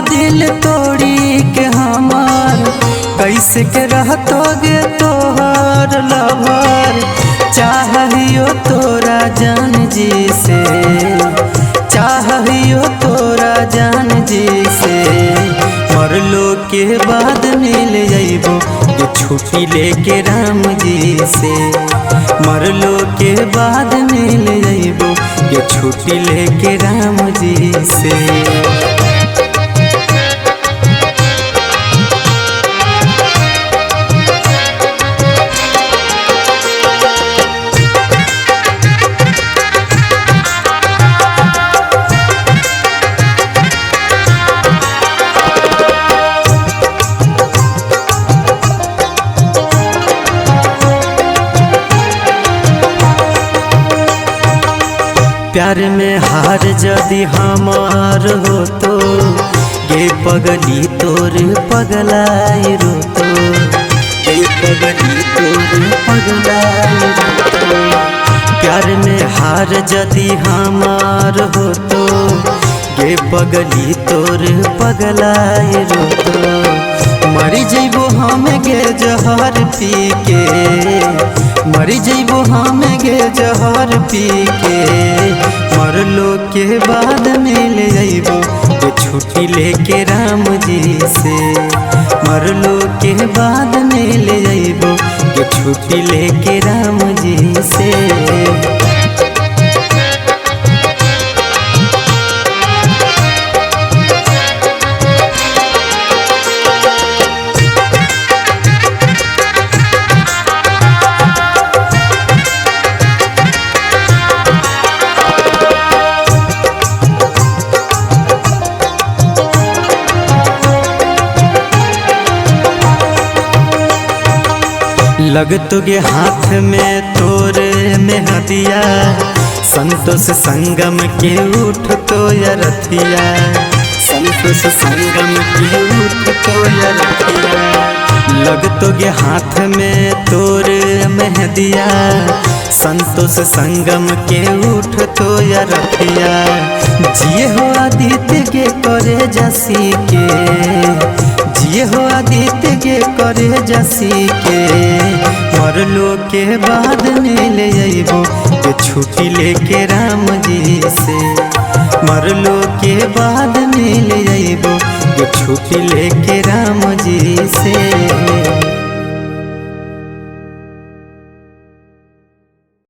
दिल तोड़ी के हमार, कैसे के रहतोगे तोहर लवर। चाहियो तोरा जान जी से, चाहियो तोरा जान जी से, मरलो के बाद मिल जइबो ये छुट्टी लेके राम जी से। मरलो के बाद मिल जइबो ये छुट्टी लेके राम जी से। प्यार में हार जदि हमार हो तो, गे पगली तोर पगलाई रो तो, गे पगली तोर पगलाई रो तो। प्यार में हार जदि हमार हो तो, गे पगली तोर पगलाई रो तो। मरी जइबो हम गे जहर पी के, मरी जइबो हम गे जहर पी के। मरलो के बाद मिल जइबो ये छुट्टी लेके राम जी से। मरलो के बाद मिल जइबो ये छुट्टी लेके राम जी से। लगतोगे हाथ में तोरे मेहदिया, संतोष संगम के उठ तो रथिया। संतोष संगम के उठ तो रथिया। लगतोगे हाथ में तोरे मेहदिया, संतोष संगम के उठ तो रथिया। जिए हो आदित्य के करे जसी के, जिए हो आदित्य के करे जसी के। मरलो के बाद मिल जइबो ये छुट्टी लेके राम जी से। मरलो के बाद मिल जइबो ये छुट्टी लेके राम जी से।